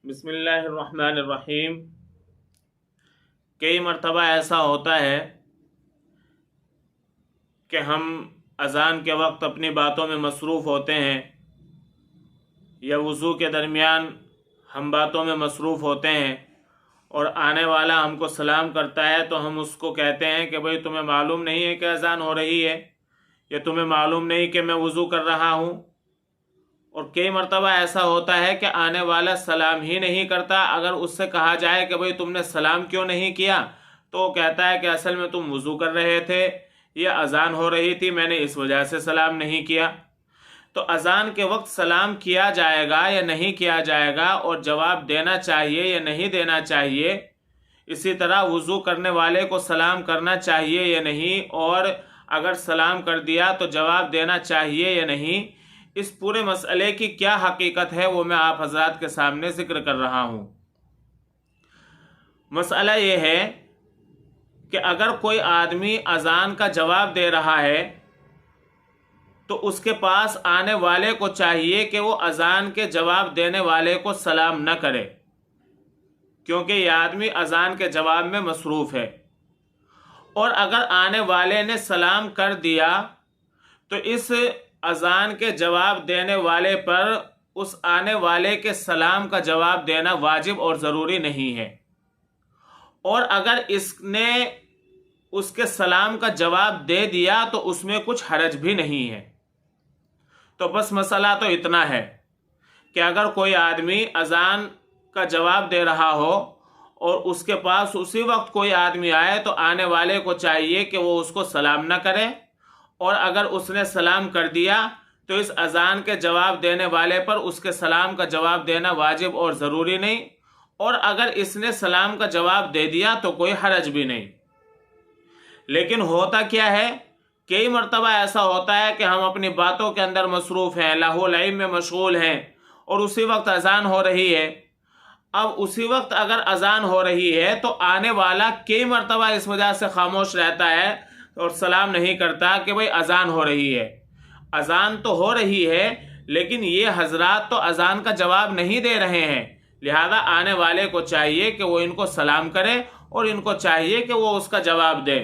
بسم اللہ الرحمن الرحیم۔ کئی مرتبہ ایسا ہوتا ہے کہ ہم اذان کے وقت اپنی باتوں میں مصروف ہوتے ہیں یا وضو کے درمیان ہم باتوں میں مصروف ہوتے ہیں اور آنے والا ہم کو سلام کرتا ہے تو ہم اس کو کہتے ہیں کہ بھئی تمہیں معلوم نہیں ہے کہ اذان ہو رہی ہے، یا تمہیں معلوم نہیں کہ میں وضو کر رہا ہوں۔ اور کئی مرتبہ ایسا ہوتا ہے کہ آنے والا سلام ہی نہیں کرتا۔ اگر اس سے کہا جائے کہ بھئی تم نے سلام کیوں نہیں کیا تو وہ کہتا ہے کہ اصل میں تم وضو کر رہے تھے، یہ اذان ہو رہی تھی، میں نے اس وجہ سے سلام نہیں کیا۔ تو اذان کے وقت سلام کیا جائے گا یا نہیں کیا جائے گا، اور جواب دینا چاہیے یا نہیں دینا چاہیے، اسی طرح وضو کرنے والے کو سلام کرنا چاہیے یا نہیں، اور اگر سلام کر دیا تو جواب دینا چاہیے یا نہیں، اس پورے مسئلے کی کیا حقیقت ہے وہ میں آپ حضرات کے سامنے ذکر کر رہا ہوں۔ مسئلہ یہ ہے کہ اگر کوئی آدمی اذان کا جواب دے رہا ہے تو اس کے پاس آنے والے کو چاہیے کہ وہ اذان کے جواب دینے والے کو سلام نہ کرے، کیونکہ یہ آدمی اذان کے جواب میں مصروف ہے۔ اور اگر آنے والے نے سلام کر دیا تو اس اذان کے جواب دینے والے پر اس آنے والے کے سلام کا جواب دینا واجب اور ضروری نہیں ہے، اور اگر اس نے اس کے سلام کا جواب دے دیا تو اس میں کچھ حرج بھی نہیں ہے۔ تو بس مسئلہ تو اتنا ہے کہ اگر کوئی آدمی اذان کا جواب دے رہا ہو اور اس کے پاس اسی وقت کوئی آدمی آئے تو آنے والے کو چاہیے کہ وہ اس کو سلام نہ کرے، اور اگر اس نے سلام کر دیا تو اس اذان کے جواب دینے والے پر اس کے سلام کا جواب دینا واجب اور ضروری نہیں، اور اگر اس نے سلام کا جواب دے دیا تو کوئی حرج بھی نہیں۔ لیکن ہوتا کیا ہے، کئی مرتبہ ایسا ہوتا ہے کہ ہم اپنی باتوں کے اندر مصروف ہیں، لہو لعب میں مشغول ہیں، اور اسی وقت اذان ہو رہی ہے۔ اب اسی وقت اگر اذان ہو رہی ہے تو آنے والا کئی مرتبہ اس وجہ سے خاموش رہتا ہے اور سلام نہیں کرتا کہ بھئی اذان ہو رہی ہے۔ اذان تو ہو رہی ہے لیکن یہ حضرات تو اذان کا جواب نہیں دے رہے ہیں، لہذا آنے والے کو چاہیے کہ وہ ان کو سلام کرے اور ان کو چاہیے کہ وہ اس کا جواب دے،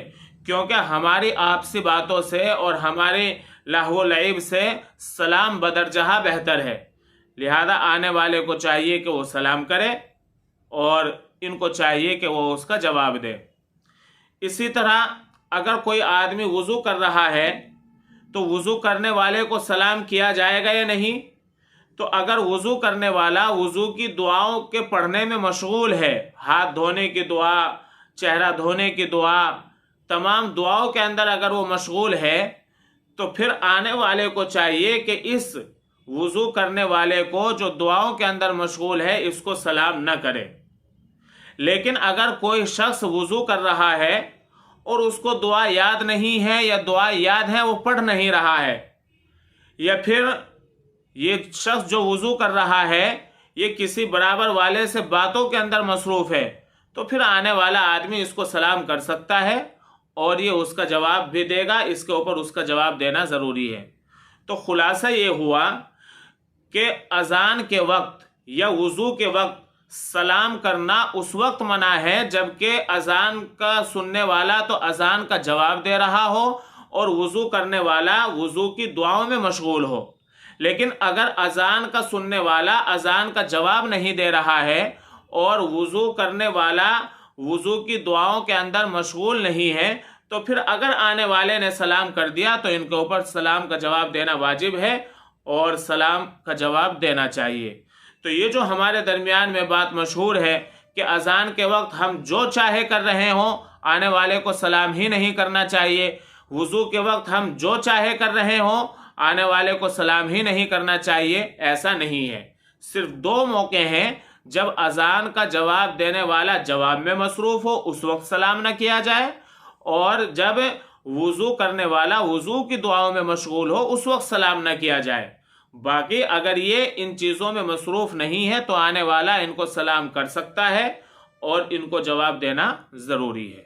کیونکہ ہماری آپسی باتوں سے اور ہمارے لہو و لعب سے سلام بدرجہ بہتر ہے، لہذا آنے والے کو چاہیے کہ وہ سلام کرے اور ان کو چاہیے کہ وہ اس کا جواب دے۔ اسی طرح اگر کوئی آدمی وضو کر رہا ہے تو وضو کرنے والے کو سلام کیا جائے گا یا نہیں؟ تو اگر وضو کرنے والا وضو کی دعاؤں کے پڑھنے میں مشغول ہے، ہاتھ دھونے کی دعا، چہرہ دھونے کی دعا، تمام دعاؤں کے اندر اگر وہ مشغول ہے تو پھر آنے والے کو چاہیے کہ اس وضو کرنے والے کو جو دعاؤں کے اندر مشغول ہے اس کو سلام نہ کرے۔ لیکن اگر کوئی شخص وضو کر رہا ہے اور اس کو دعا یاد نہیں ہے، یا دعا یاد ہے وہ پڑھ نہیں رہا ہے، یا پھر یہ شخص جو وضو کر رہا ہے یہ کسی برابر والے سے باتوں کے اندر مصروف ہے، تو پھر آنے والا آدمی اس کو سلام کر سکتا ہے اور یہ اس کا جواب بھی دے گا، اس کے اوپر اس کا جواب دینا ضروری ہے۔ تو خلاصہ یہ ہوا کہ اذان کے وقت یا وضو کے وقت سلام کرنا اس وقت منع ہے جبکہ اذان کا سننے والا تو اذان کا جواب دے رہا ہو اور وضو کرنے والا وضو کی دعاؤں میں مشغول ہو۔ لیکن اگر اذان کا سننے والا اذان کا جواب نہیں دے رہا ہے اور وضو کرنے والا وضو کی دعاؤں کے اندر مشغول نہیں ہے، تو پھر اگر آنے والے نے سلام کر دیا تو ان کے اوپر سلام کا جواب دینا واجب ہے اور سلام کا جواب دینا چاہیے۔ تو یہ جو ہمارے درمیان میں بات مشہور ہے کہ اذان کے وقت ہم جو چاہے کر رہے ہوں، آنے والے کو سلام ہی نہیں کرنا چاہیے، وضو کے وقت ہم جو چاہے کر رہے ہوں، آنے والے کو سلام ہی نہیں کرنا چاہیے، ایسا نہیں ہے۔ صرف دو موقع ہیں جب اذان کا جواب دینے والا جواب میں مصروف ہو اس وقت سلام نہ کیا جائے، اور جب وضو کرنے والا وضو کی دعاؤں میں مشغول ہو اس وقت سلام نہ کیا جائے۔ باقی اگر یہ ان چیزوں میں مصروف نہیں ہے تو آنے والا ان کو سلام کر سکتا ہے اور ان کو جواب دینا ضروری ہے۔